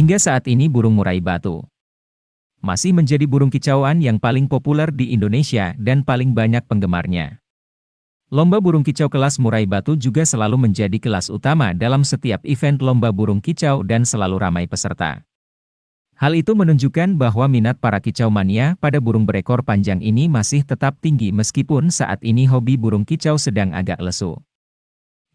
Hingga saat ini burung murai batu masih menjadi burung kicauan yang paling populer di Indonesia dan paling banyak penggemarnya. Lomba burung kicau kelas murai batu juga selalu menjadi kelas utama dalam setiap event lomba burung kicau dan selalu ramai peserta. Hal itu menunjukkan bahwa minat para kicau mania pada burung berekor panjang ini masih tetap tinggi meskipun saat ini hobi burung kicau sedang agak lesu.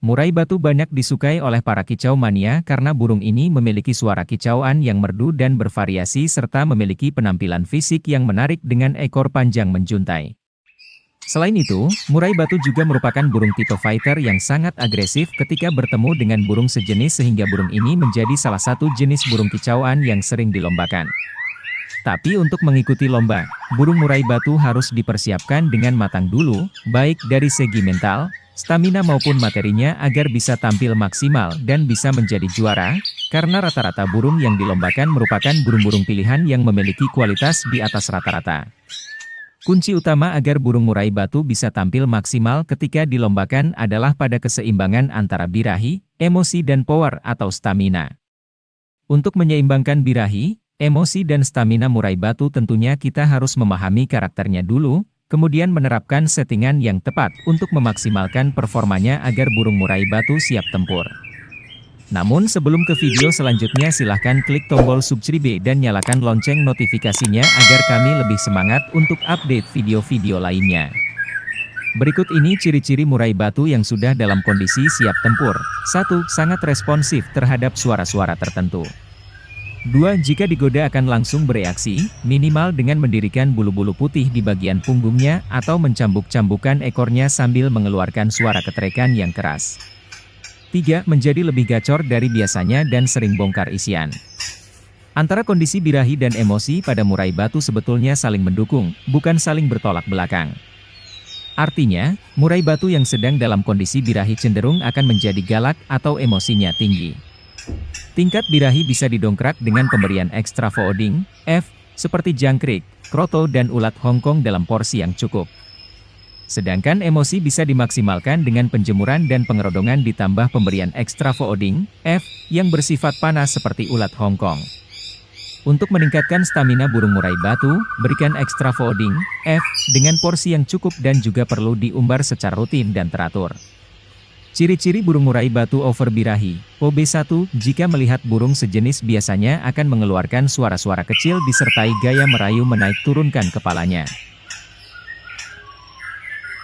Murai batu banyak disukai oleh para kicau mania karena burung ini memiliki suara kicauan yang merdu dan bervariasi serta memiliki penampilan fisik yang menarik dengan ekor panjang menjuntai. Selain itu, murai batu juga merupakan burung tipe fighter yang sangat agresif ketika bertemu dengan burung sejenis sehingga burung ini menjadi salah satu jenis burung kicauan yang sering dilombakan. Tapi untuk mengikuti lomba, burung murai batu harus dipersiapkan dengan matang dulu, baik dari segi mental, stamina maupun materinya agar bisa tampil maksimal dan bisa menjadi juara, karena rata-rata burung yang dilombakan merupakan burung-burung pilihan yang memiliki kualitas di atas rata-rata. Kunci utama agar burung murai batu bisa tampil maksimal ketika dilombakan adalah pada keseimbangan antara birahi, emosi dan power atau stamina. Untuk menyeimbangkan birahi, emosi dan stamina murai batu tentunya kita harus memahami karakternya dulu, kemudian menerapkan settingan yang tepat untuk memaksimalkan performanya agar burung murai batu siap tempur. Namun sebelum ke video selanjutnya silahkan klik tombol subscribe dan nyalakan lonceng notifikasinya agar kami lebih semangat untuk update video-video lainnya. Berikut ini ciri-ciri murai batu yang sudah dalam kondisi siap tempur. 1. Sangat responsif terhadap suara-suara tertentu. 2. Jika digoda akan langsung bereaksi, minimal dengan mendirikan bulu-bulu putih di bagian punggungnya atau mencambuk-cambukan ekornya sambil mengeluarkan suara keterekan yang keras. 3. Menjadi lebih gacor dari biasanya dan sering bongkar isian. Antara kondisi birahi dan emosi pada murai batu sebetulnya saling mendukung, bukan saling bertolak belakang. Artinya, murai batu yang sedang dalam kondisi birahi cenderung akan menjadi galak atau emosinya tinggi. Tingkat birahi bisa didongkrak dengan pemberian ekstra fooding, seperti jangkrik, kroto dan ulat Hongkong dalam porsi yang cukup. Sedangkan emosi bisa dimaksimalkan dengan penjemuran dan pengerodongan ditambah pemberian ekstra fooding, yang bersifat panas seperti ulat Hongkong. Untuk meningkatkan stamina burung murai batu, berikan ekstra fooding, dengan porsi yang cukup dan juga perlu diumbar secara rutin dan teratur. Ciri-ciri burung murai batu over birahi, OB1, jika melihat burung sejenis biasanya akan mengeluarkan suara-suara kecil disertai gaya merayu menaik turunkan kepalanya.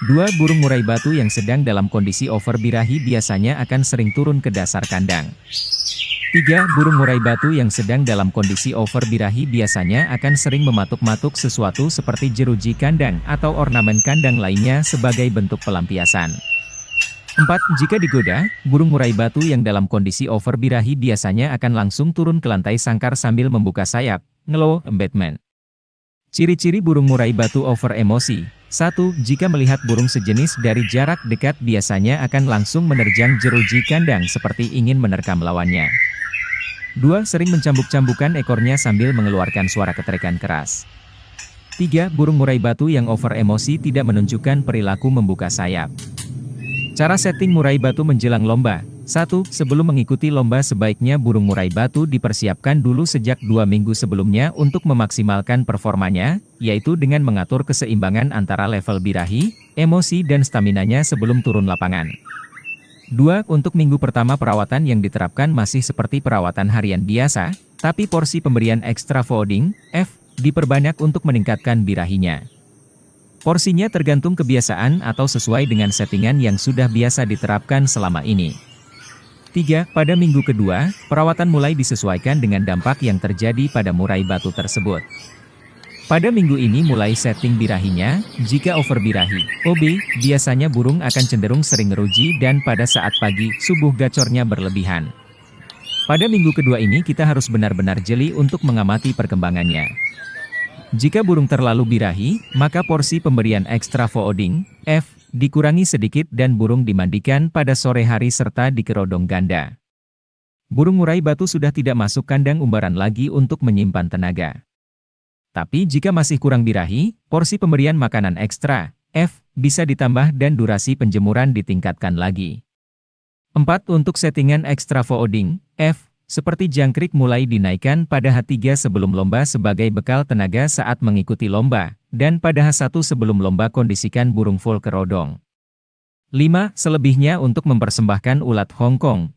2. Burung murai batu yang sedang dalam kondisi over birahi biasanya akan sering turun ke dasar kandang. 3. Burung murai batu yang sedang dalam kondisi over birahi biasanya akan sering mematuk-matuk sesuatu seperti jeruji kandang atau ornamen kandang lainnya sebagai bentuk pelampiasan. 4. Jika digoda, burung murai batu yang dalam kondisi over birahi biasanya akan langsung turun ke lantai sangkar sambil membuka sayap, ngelow, Batman. Ciri-ciri burung murai batu over emosi. 1. Jika melihat burung sejenis dari jarak dekat biasanya akan langsung menerjang jeruji kandang seperti ingin menerkam lawannya. 2. Sering mencambuk-cambukan ekornya sambil mengeluarkan suara keterikan keras. 3. Burung murai batu yang over emosi tidak menunjukkan perilaku membuka sayap. Cara setting murai batu menjelang lomba. 1. Sebelum mengikuti lomba sebaiknya burung murai batu dipersiapkan dulu sejak 2 minggu sebelumnya untuk memaksimalkan performanya, yaitu dengan mengatur keseimbangan antara level birahi, emosi dan staminanya sebelum turun lapangan. 2. Untuk minggu pertama perawatan yang diterapkan masih seperti perawatan harian biasa, tapi porsi pemberian ekstra fooding, diperbanyak untuk meningkatkan birahinya. Porsinya tergantung kebiasaan atau sesuai dengan settingan yang sudah biasa diterapkan selama ini. 3. Pada minggu kedua, perawatan mulai disesuaikan dengan dampak yang terjadi pada murai batu tersebut. Pada minggu ini mulai setting birahinya, jika over birahi, OB, biasanya burung akan cenderung sering ngeruji dan pada saat pagi, subuh gacornya berlebihan. Pada minggu kedua ini kita harus benar-benar jeli untuk mengamati perkembangannya. Jika burung terlalu birahi, maka porsi pemberian ekstra fooding, dikurangi sedikit dan burung dimandikan pada sore hari serta dikerodong ganda. Burung murai batu sudah tidak masuk kandang umbaran lagi untuk menyimpan tenaga. Tapi jika masih kurang birahi, porsi pemberian makanan ekstra, bisa ditambah dan durasi penjemuran ditingkatkan lagi. 4. Untuk settingan ekstra fooding, seperti jangkrik mulai dinaikkan pada H3 sebelum lomba sebagai bekal tenaga saat mengikuti lomba, dan pada H1 sebelum lomba kondisikan burung full kerodong. 5. Selebihnya untuk mempersembahkan ulat Hong Kong,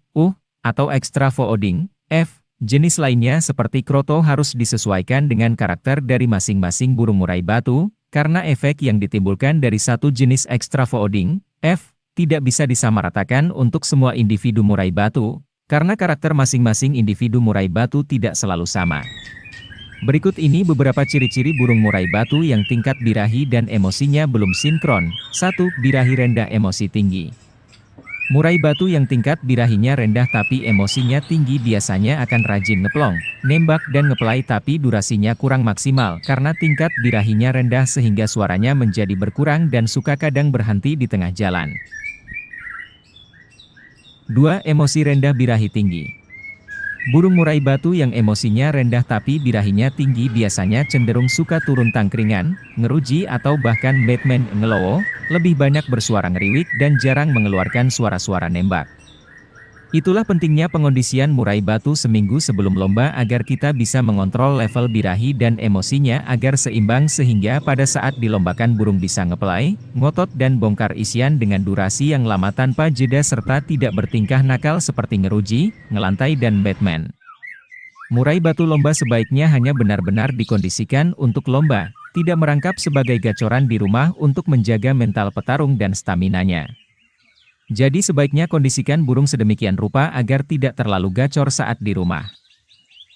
atau extra fooding, F. Jenis lainnya seperti kroto harus disesuaikan dengan karakter dari masing-masing burung murai batu, karena efek yang ditimbulkan dari satu jenis extra fooding, F, tidak bisa disamaratakan untuk semua individu murai batu, karena karakter masing-masing individu murai batu tidak selalu sama. Berikut ini beberapa ciri-ciri burung murai batu yang tingkat birahi dan emosinya belum sinkron. 1. Birahi rendah emosi tinggi. Murai batu yang tingkat birahinya rendah tapi emosinya tinggi biasanya akan rajin ngeplong, nembak dan ngeplay tapi durasinya kurang maksimal karena tingkat birahinya rendah sehingga suaranya menjadi berkurang dan suka kadang berhenti di tengah jalan. 2. Emosi rendah birahi tinggi. Burung murai batu yang emosinya rendah tapi birahinya tinggi biasanya cenderung suka turun tangkringan, ngeruji atau bahkan Batman ngelowo, lebih banyak bersuara ngeriwik dan jarang mengeluarkan suara-suara nembak. Itulah pentingnya pengondisian murai batu seminggu sebelum lomba agar kita bisa mengontrol level birahi dan emosinya agar seimbang sehingga pada saat dilombakan burung bisa ngeplay, ngotot dan bongkar isian dengan durasi yang lama tanpa jeda serta tidak bertingkah nakal seperti ngeruji, ngelantai dan Batman. Murai batu lomba sebaiknya hanya benar-benar dikondisikan untuk lomba, tidak merangkap sebagai gacoran di rumah untuk menjaga mental petarung dan staminanya. Jadi sebaiknya kondisikan burung sedemikian rupa agar tidak terlalu gacor saat di rumah.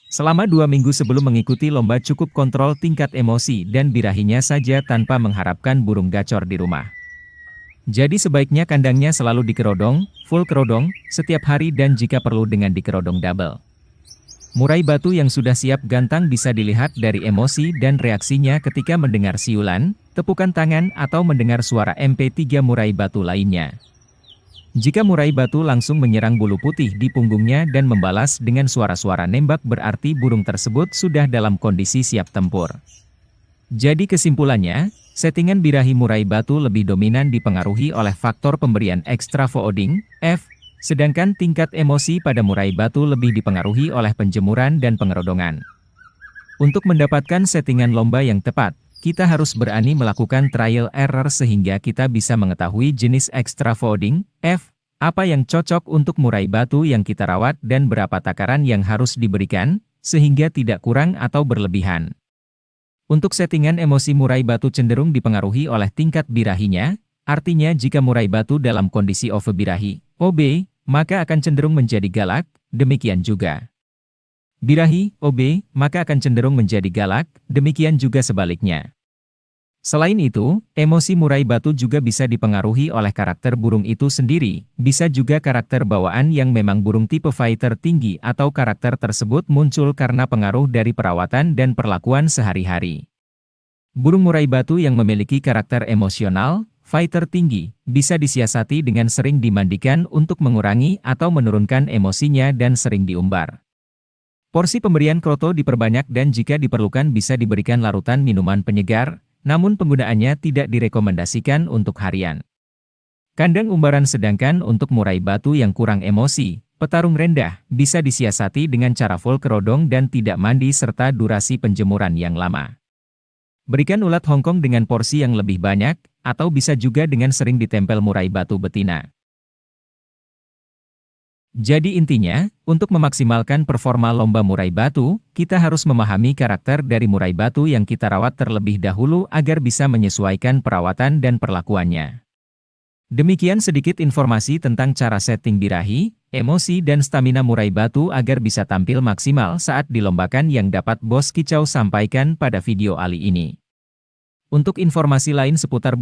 Selama 2 minggu sebelum mengikuti lomba cukup kontrol tingkat emosi dan birahinya saja tanpa mengharapkan burung gacor di rumah. Jadi sebaiknya kandangnya selalu dikerodong, full kerodong, setiap hari dan jika perlu dengan dikerodong double. Murai batu yang sudah siap gantang bisa dilihat dari emosi dan reaksinya ketika mendengar siulan, tepukan tangan atau mendengar suara MP3 murai batu lainnya. Jika murai batu langsung menyerang bulu putih di punggungnya dan membalas dengan suara-suara nembak berarti burung tersebut sudah dalam kondisi siap tempur. Jadi kesimpulannya, settingan birahi murai batu lebih dominan dipengaruhi oleh faktor pemberian extra fooding, F, sedangkan tingkat emosi pada murai batu lebih dipengaruhi oleh penjemuran dan pengerodongan. Untuk mendapatkan settingan lomba yang tepat, kita harus berani melakukan trial error sehingga kita bisa mengetahui jenis extra fooding, F, apa yang cocok untuk murai batu yang kita rawat dan berapa takaran yang harus diberikan, sehingga tidak kurang atau berlebihan. Untuk settingan emosi murai batu cenderung dipengaruhi oleh tingkat birahinya, artinya jika murai batu dalam kondisi overbirahi, OB, maka akan cenderung menjadi galak, demikian juga. Birahi, OB, maka akan cenderung menjadi galak, demikian juga sebaliknya. Selain itu, emosi murai batu juga bisa dipengaruhi oleh karakter burung itu sendiri, bisa juga karakter bawaan yang memang burung tipe fighter tinggi atau karakter tersebut muncul karena pengaruh dari perawatan dan perlakuan sehari-hari. Burung murai batu yang memiliki karakter emosional, fighter tinggi, bisa disiasati dengan sering dimandikan untuk mengurangi atau menurunkan emosinya dan sering diumbar. Porsi pemberian kroto diperbanyak dan jika diperlukan bisa diberikan larutan minuman penyegar, namun penggunaannya tidak direkomendasikan untuk harian. Kandang umbaran sedangkan untuk murai batu yang kurang emosi, petarung rendah, bisa disiasati dengan cara full kerodong dan tidak mandi serta durasi penjemuran yang lama. Berikan ulat Hong Kong dengan porsi yang lebih banyak, atau bisa juga dengan sering ditempel murai batu betina. Jadi intinya, untuk memaksimalkan performa lomba murai batu, kita harus memahami karakter dari murai batu yang kita rawat terlebih dahulu agar bisa menyesuaikan perawatan dan perlakuannya. Demikian sedikit informasi tentang cara setting birahi, emosi dan stamina murai batu agar bisa tampil maksimal saat dilombakan yang dapat Bos Kicau sampaikan pada video Ali ini. Untuk informasi lain seputar